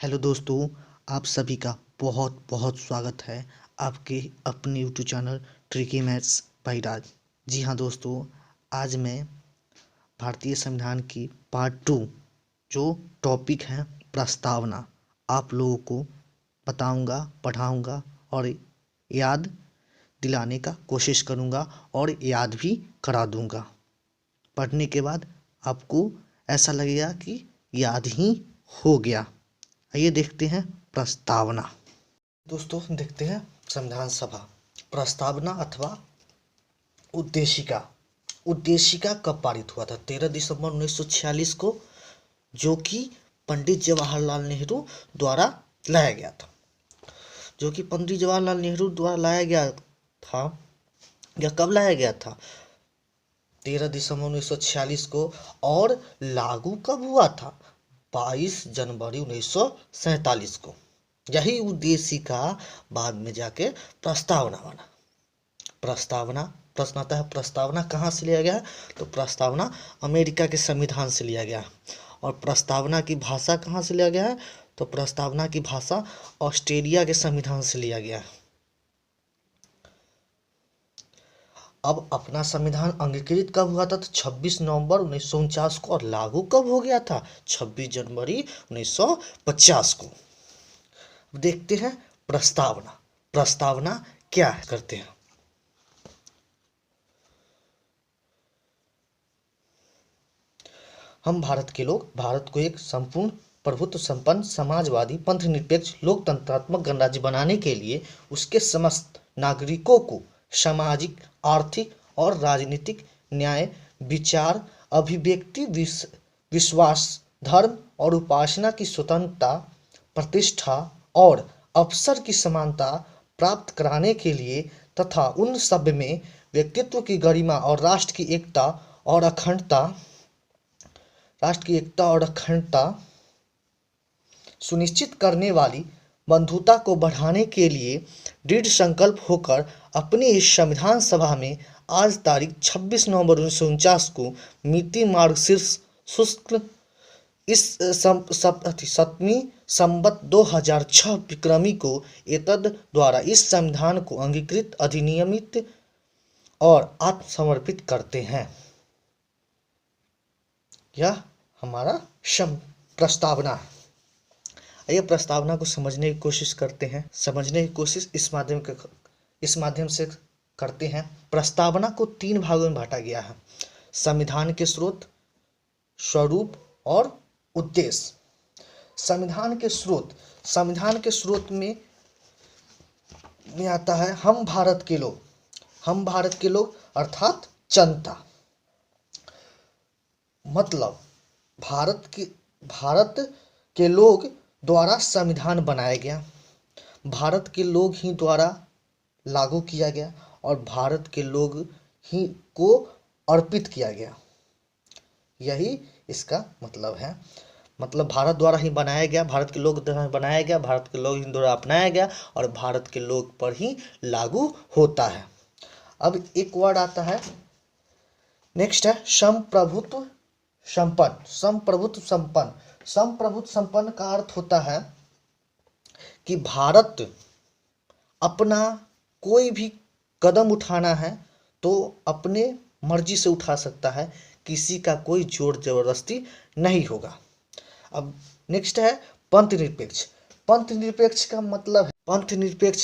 Hello दोस्तों, आप सभी का बहुत बहुत स्वागत है आपके अपने YouTube channel tricky maths by Raj. जी हाँ दोस्तों, आज मैं भारतीय संविधान की पार्ट 2 जो टॉपिक है प्रस्तावना, आप लोगों को बताऊंगा, पढ़ाऊंगा और याद दिलाने का कोशिश करूंगा और याद भी करा दूंगा। पढ़ने के बाद आपको ऐसा लगेगा कि याद ही हो गया। आइए देखते हैं प्रस्तावना। दोस्तों देखते हैं संविधान सभा प्रस्तावना अथवा उद्देशिका। उद्देशिका कब पारित हुआ था? 13 दिसंबर 1946 को, जो कि पंडित जवाहरलाल नेहरू द्वारा लाया गया था। या कब लाया गया था? 13 दिसंबर 1946 को। और लागू कब हुआ था? 22 जनवरी 1947 को। यही उद्देशिका बाद में जाके प्रस्तावना बना। प्रश्न आता है प्रस्तावना कहाँ से लिया गया है? तो प्रस्तावना अमेरिका के संविधान से लिया गया है। और प्रस्तावना की भाषा कहाँ से लिया गया है? तो प्रस्तावना की भाषा ऑस्ट्रेलिया के संविधान से लिया गया है। अब अपना संविधान अंगीकृत कब हुआ था? तो 26 नवंबर 1949 को। और लागू कब हो गया था? 26 जनवरी 1950 को। देखते हैं प्रस्तावना क्या है, करते हैं। हम भारत के लोग भारत को एक संपूर्ण प्रभुत्व संपन्न समाजवादी पंथ निरपेक्ष लोकतंत्रात्मक गणराज्य बनाने के लिए उसके समस्त नागरिकों को सामाजिक, आर्थिक और राजनीतिक न्याय, विचार, अभिव्यक्ति, विश्वास, धर्म और उपासना की स्वतंत्रता, प्रतिष्ठा और अवसर की समानता प्राप्त कराने के लिए तथा उन सब में व्यक्तित्व की गरिमा और राष्ट्र की एकता और अखंडता सुनिश्चित करने वाली बंधुता को बढ़ाने के लिए दृढ़ संकल्प होकर अपनी इस संविधान सभा में आज तारीख 26 नवंबर 1949 को मिति मार्गशीर्ष शुक्ल इस सप्तमी संवत 2006 विक्रमी को एतद द्वारा इस संविधान को अंगीकृत, अधिनियमित और आत्मसमर्पित करते हैं। यह हमारा प्रस्तावना है। आइए प्रस्तावना को समझने की कोशिश करते हैं। इस माध्यम से करते हैं। प्रस्तावना को 3 भागों में बांटा गया है: संविधान के स्रोत, स्वरूप और उद्देश्य। संविधान के स्रोत में आता है हम भारत के लोग अर्थात जनता। मतलब भारत के लोग द्वारा संविधान बनाया गया, भारत के लोग ही द्वारा लागू किया गया और भारत के लोग ही को अर्पित किया गया। यही इसका मतलब है। मतलब भारत द्वारा ही बनाया गया, भारत के लोग द्वारा बनाया गया, भारत के लोग ही द्वारा अपनाया गया और भारत के लोग पर ही लागू होता है। अब एक वर्ड आता है, नेक्स्ट है संप्रभुत्व संपन्न का अर्थ होता है कि भारत अपना कोई भी कदम उठाना है तो अपने मर्जी से उठा सकता है, किसी का कोई जोर जबरदस्ती नहीं होगा। अब नेक्स्ट है पंथ निरपेक्ष। पंथ निरपेक्ष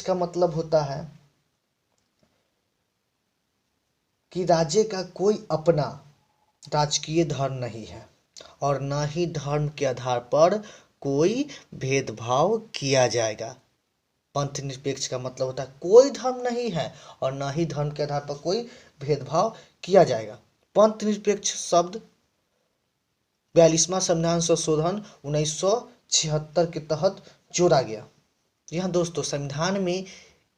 का मतलब होता है कि राज्य का कोई अपना राजकीय धर्म नहीं है और न ही धर्म के आधार पर कोई भेदभाव किया जाएगा। पंथ निरपेक्ष का मतलब होता है कोई धर्म नहीं है और न ही धर्म के आधार पर कोई भेदभाव किया जाएगा। पंथ निरपेक्ष शब्द 42वां संविधान संशोधन 1976 के तहत जोड़ा गया। यहाँ दोस्तों संविधान में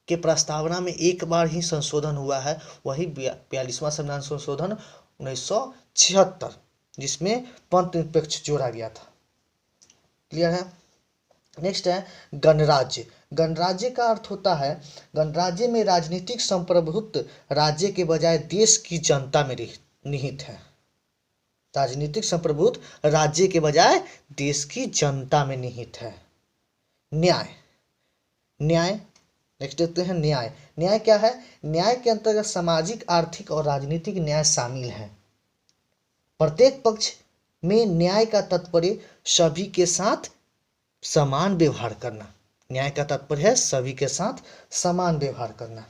के प्रस्तावना में एक बार ही संशोधन हुआ है, वही 42वां संविधान संशोधन 1976, जिसमें पंथ निरपेक्ष जोड़ा गया था। क्लियर है? नेक्स्ट है गणराज्य। गणराज्य का अर्थ होता है, गणराज्य में राजनीतिक संप्रभुत्व राज्य के बजाय देश की जनता में निहित है। राजनीतिक संप्रभुत्व राज्य के बजाय देश की जनता में निहित है। न्याय। न्याय नेक्स्ट देखते हैं न्याय। न्याय क्या है? न्याय के अंतर्गत सामाजिक, आर्थिक और राजनीतिक न्याय शामिल है। प्रत्येक पक्ष में न्याय का तात्पर्य सभी के साथ समान व्यवहार करना। न्याय का तात्पर्य है सभी के साथ समान व्यवहार करना।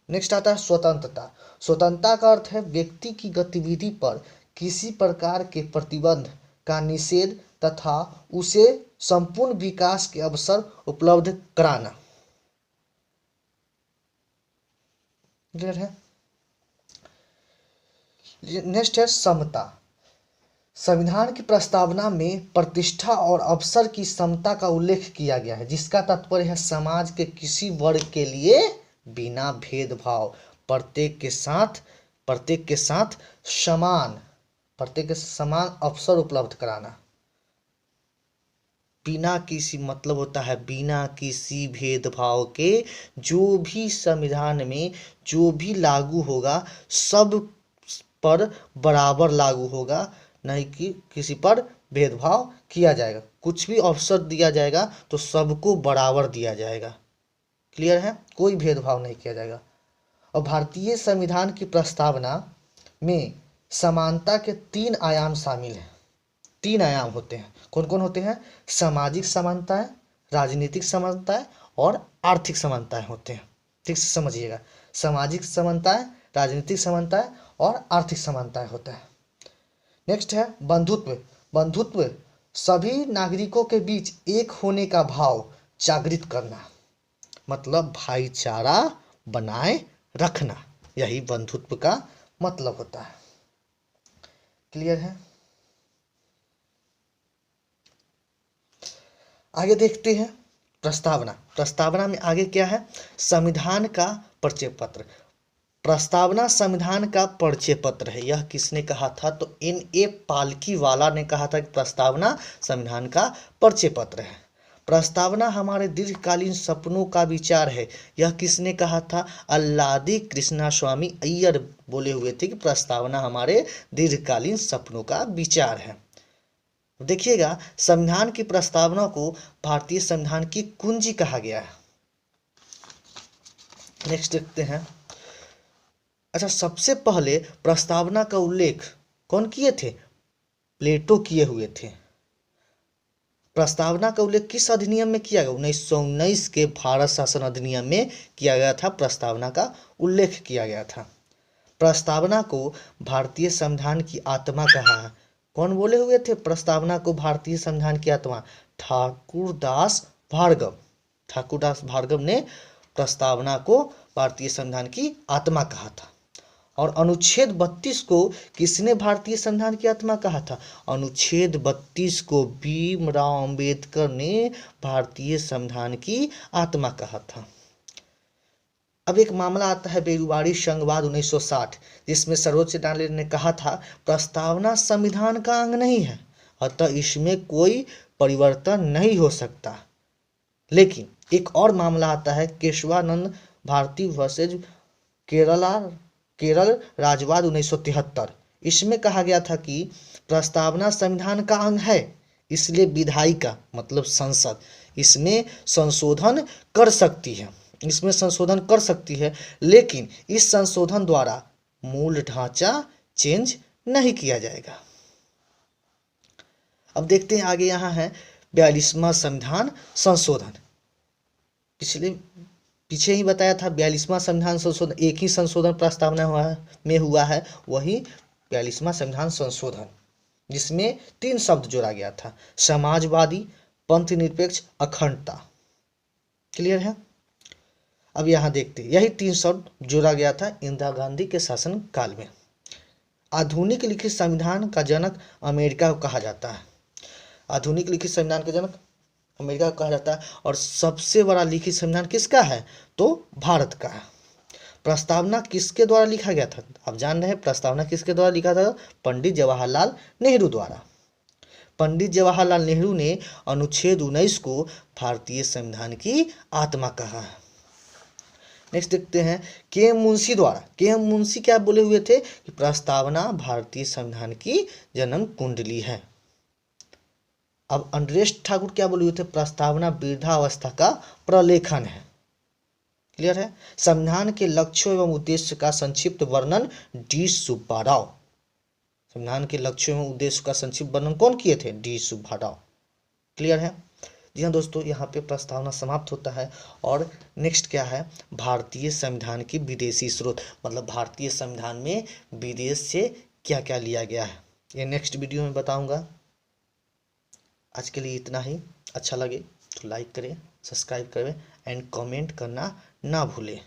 नेक्स्ट आता है स्वतंत्रता। स्वतंत्रता का अर्थ है व्यक्ति की गतिविधि पर किसी प्रकार के प्रतिबंध का निषेध तथा उसे संपूर्ण विकास के अवसर उपलब्ध कराना। क्लियर है? नेक्स्ट है समता। संविधान की प्रस्तावना में प्रतिष्ठा और अवसर की समता का उल्लेख किया गया है, जिसका तात्पर्य है समाज के किसी वर्ग के लिए बिना भेदभाव प्रत्येक के साथ समान अवसर उपलब्ध कराना। बिना किसी मतलब होता है बिना किसी भेदभाव के जो भी संविधान में जो भी लागू होगा सब पर बराबर लागू होगा, नहीं कि किसी पर भेदभाव किया जाएगा। कुछ भी अवसर दिया जाएगा तो सबको बराबर दिया जाएगा। क्लियर है? कोई भेदभाव नहीं किया जाएगा। और भारतीय संविधान की प्रस्तावना में समानता के 3 आयाम शामिल हैं। 3 आयाम होते हैं। कौन कौन होते हैं? सामाजिक समानताएं, राजनीतिक समानताएं और आर्थिक समानताएं होते हैं। ठीक से समझिएगा। सामाजिक समानताएं, राजनीतिक समानताएं और आर्थिक समानताएं होता है। नेक्स्ट है बंधुत्व। बंधुत्व सभी नागरिकों के बीच एक होने का भाव जागृत करना, मतलब भाईचारा बनाए रखना, यही बंधुत्व का मतलब होता है। क्लियर है? आगे देखते हैं प्रस्तावना। प्रस्तावना में आगे क्या है? संविधान का परिचय पत्र। प्रस्तावना संविधान का परिचय पत्र है। यह किसने कहा था? तो N.A. पालकीवाला ने कहा था कि प्रस्तावना संविधान का परिचय पत्र है। प्रस्तावना हमारे दीर्घकालीन सपनों का विचार है। यह किसने कहा था? अल्लादी कृष्णास्वामी अय्यर बोले हुए थे कि प्रस्तावना हमारे दीर्घकालीन सपनों का विचार है। देखिएगा, संविधान की प्रस्तावना को भारतीय संविधान की कुंजी कहा गया है। नेक्स्ट देखते हैं। अच्छा, सबसे पहले प्रस्तावना का उल्लेख कौन किए थे? प्लेटो किए हुए थे। प्रस्तावना का उल्लेख किस अधिनियम में किया गया? 1919 के भारत शासन अधिनियम में किया गया था। प्रस्तावना का उल्लेख किया गया था। प्रस्तावना को भारतीय संविधान की आत्मा कहा है। कौन बोले हुए थे प्रस्तावना को भारतीय संविधान की आत्मा? ठाकुरदास भार्गव। ठाकुरदास भार्गव ने प्रस्तावना को भारतीय संविधान की आत्मा कहा था। और अनुच्छेद 32 को किसने भारतीय संविधान की आत्मा कहा था? अनुच्छेद 32 को भीमराव अंबेडकर ने भारतीय संविधान की आत्मा कहा था। अब एक मामला आता है बेरुवाड़ी संघवाद 1960, जिसमें सर्वोच्च न्यायालय ने कहा था प्रस्तावना संविधान का अंग नहीं है, अतः इसमें कोई परिवर्तन नहीं हो सकता। लेकिन एक और मामला आता है केशवानंद भारती वर्सेज केरल राजवाद 1973। इसमें कहा गया था कि प्रस्तावना संविधान का अंग है, इसलिए विधायिका मतलब संसद इसमें संशोधन कर सकती है, लेकिन इस संशोधन द्वारा मूल ढांचा चेंज नहीं किया जाएगा। अब देखते हैं आगे। यहाँ है 42वां संविधान संशोधन। पीछे ही बताया था 42वां संविधान संशोधन, एक ही संशोधन प्रस्तावना में हुआ है, वही 42वां संविधान संशोधन, जिसमें 3 शब्द जोड़ा गया था: समाजवादी, पंथ निरपेक्ष, अखंडता। क्लियर है? अब यहाँ देखते हैं, यही 3 शब्द जोड़ा गया था इंदिरा गांधी के शासन काल में। आधुनिक लिखित संविधान का जनक अमेरिका को कहा जाता है। आधुनिक लिखित संविधान का जनक अमेरिका को कहा जाता है। और सबसे बड़ा लिखित संविधान किसका है? तो भारत का है। प्रस्तावना किसके द्वारा लिखा गया था? आप जान रहे हैं प्रस्तावना किसके द्वारा लिखा था? पंडित जवाहरलाल नेहरू द्वारा। पंडित जवाहरलाल नेहरू ने अनुच्छेद 19 को भारतीय संविधान की आत्मा कहा है। नेक्स्ट देखते हैं के मुंशी द्वारा। के मुंशी क्या बोले हुए थे कि प्रस्तावना भारतीय संविधान की जन्म कुंडली है। अब अनरेस्ट ठाकुर क्या बोले हुए थे, प्रस्तावना वृद्धावस्था का प्रलेखन है। क्लियर है। संविधान के लक्ष्यों एवं उद्देश्य का संक्षिप्त वर्णन डी सुब्बा राव। संविधान के लक्ष्यों एवं उद्देश्य का संक्षिप्त वर्णन कौन किए थे, डी सुब्बा राव। क्लियर है। जी हाँ दोस्तों, यहाँ पे प्रस्तावना समाप्त होता है। और नेक्स्ट क्या है, भारतीय संविधान की विदेशी स्रोत, मतलब भारतीय संविधान में विदेश से क्या क्या लिया गया है, ये नेक्स्ट वीडियो में बताऊंगा। आज के लिए इतना ही। अच्छा लगे तो लाइक करें, सब्सक्राइब करें एंड कमेंट करना ना भूलें।